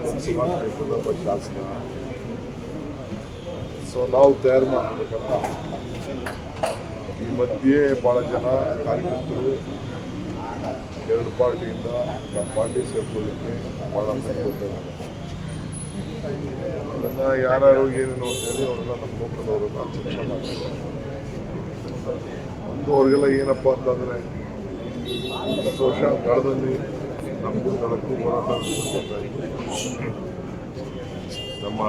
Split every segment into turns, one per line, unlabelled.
ಲೋಕಸಭಾ ಕ್ಷೇತ್ರದ ಒಬ್ಬ ಶಾಸಕ. ಸೊ ನಾವು ತಯಾರು ಮಾಡಬೇಕಂತ ಈ ಮಧ್ಯೆ ಭಾಳ ಜನ ಕಾರ್ಯಕರ್ತರು ಎರಡು ಪಾರ್ಟಿಯಿಂದ ನಮ್ಮ ಪಾರ್ಟಿ ಸೇರ್ಕೊಳ್ಳಿಕ್ಕೆ ಭಾಳ ಕೊಡ್ತಾರೆ. ಅದನ್ನು ಯಾರ್ಯಾರು ಏನೇನು ಅಂತೇಳಿ ಅವರೆಲ್ಲ ನಮ್ಮ ಲೋಕದವರೆಲ್ಲ ಚರ್ಚೆ ಮಾಡ್ತಾರೆ. ಒಂದು ಅವ್ರಿಗೆಲ್ಲ ಏನಪ್ಪ ಅಂತಂದರೆ ಇಷ್ಟು ವರ್ಷ ಕಾಲದಲ್ಲಿ ನಮಗೂ ದಳಕ್ಕೂ ಹೋರಾಟ ಮಾಡ್ತಾಯಿತ್ತು. ನಮ್ಮ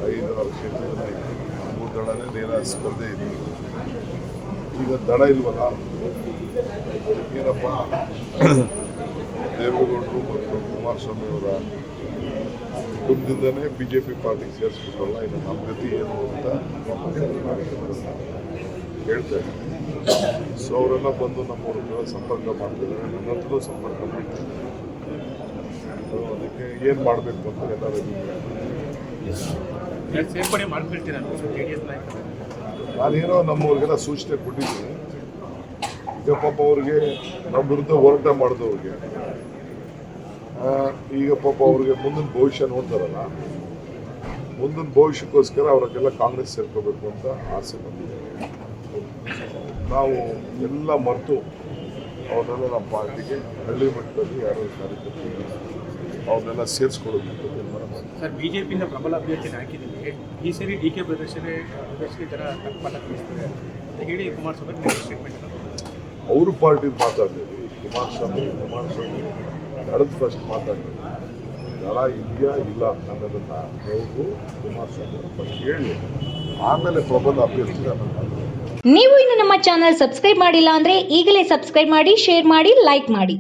5-6 ಕ್ಷೇತ್ರದಲ್ಲಿ ನಮಗೂ ದಳನೇ ನೇರ ಸ್ಪರ್ಧೆ ಇದೆ. ಈಗ ದಳ ಇಲ್ವಲ್ಲ, ಏನಪ್ಪ ದೇವೇಗೌಡರು ಮತ್ತು ಕುಮಾರಸ್ವಾಮಿ ಅವರ ಕುಟುಂಬದಿಂದನೇ BJP ಪಾರ್ಟಿಗೆ ಸೇರಿಸ್ಬಿಟ್ರಲ್ಲ, ಇನ್ನು ನಮ್ಮ ಗತಿ ಏನು ಅಂತ ಹೇಳ್ತಾರೆ. ಸೊ ಅವರೆಲ್ಲ ಬಂದು ನಮ್ಮವ್ರ ಸಂಪರ್ಕ ಮಾಡ್ತಿದ್ದಾರೆ, ನನ್ನ ಹತ್ರನೂ ಸಂಪರ್ಕ ಮಾಡ್ತಾರೆ. ಸೊ ಅದಕ್ಕೆ ಏನು ಮಾಡಬೇಕು ಅಂತ ಎಲ್ಲರೂ
ಸೇರ್ಪಡೆ ಮಾಡ್ಕೊಳ್ತೀರ JDS ನಾಯಕರು?
ನಾನೇನೋ ನಮ್ಮವ್ರಿಗೆಲ್ಲ ಸೂಚನೆ ಕೊಟ್ಟಿದ್ದೀನಿ. ಈಗ ಪಾಪ ಅವ್ರಿಗೆ ನಮ್ಮ ವಿರುದ್ಧ ಹೋರಾಟ ಮಾಡಿದವ್ರಿಗೆ ಈಗ ಪಾಪ ಅವ್ರಿಗೆ ಮುಂದಿನ ಭವಿಷ್ಯ ನೋಡ್ತಾರಲ್ಲ, ಮುಂದಿನ ಭವಿಷ್ಯಕ್ಕೋಸ್ಕರ ಅವ್ರಿಗೆಲ್ಲ ಕಾಂಗ್ರೆಸ್ ಸೇರ್ಕೋಬೇಕು ಅಂತ ಆಸೆ ಬಂದಿದೆ. ನಾವು ಎಲ್ಲ ಮರೆತು ಅವ್ರನ್ನೆಲ್ಲ ನಮ್ಮ ಪಾರ್ಟಿಗೆ ಹಳ್ಳಿ ಮಟ್ಟದಲ್ಲಿ ಯಾರೋ ಕಾರ್ಯಕರ್ತರು ಅವ್ರನ್ನೆಲ್ಲ ಸೇರಿಸ್ಕೊಳ್ಳೋದು ಅಂತ ತೀರ್ಮಾನ ಮಾಡಿದ್ವಿ.
ಸರ್, BJPಯಿಂದ ಪ್ರಬಲ ಅಭ್ಯರ್ಥಿನ ಹಾಕಿದ್ದೀವಿ. ಈ ಸರಿ DK ಪ್ರದರ್ಶನ ಜನ ತಪ್ಪಲ್ಲ ತಿಳಿಸ್ತಾರೆ ಅಂತ ಹೇಳಿ ಕುಮಾರಸ್ವಾಮಿ ಸ್ಟೇಟ್ಮೆಂಟ್
ಅವರು ಪಾರ್ಟಿ ಮಾತಾಡಲಿ. ಕುಮಾರಸ್ವಾಮಿ ನಡೆದ ಫಸ್ಟ್ ಮಾತಾಡಲಿ. ದಳ ಇದೆಯಾ ಇಲ್ಲ ಅನ್ನೋದನ್ನು ಅವರು ಕುಮಾರಸ್ವಾಮಿ ಫಸ್ಟ್ ಹೇಳಿ, ಆಮೇಲೆ ಪ್ರಬಲ ಅಭ್ಯರ್ಥಿ ಅನ್ನೋದು.
ನೀವು ಇನ್ನು ನಮ್ಮ ಚಾನೆಲ್ ಸಬ್ಸ್ಕ್ರೈಬ್ ಮಾಡಿಲ್ಲ ಅಂದ್ರೆ ಈಗಲೇ ಸಬ್ಸ್ಕ್ರೈಬ್ ಮಾಡಿ, ಶೇರ್ ಮಾಡಿ, ಲೈಕ್ ಮಾಡಿ.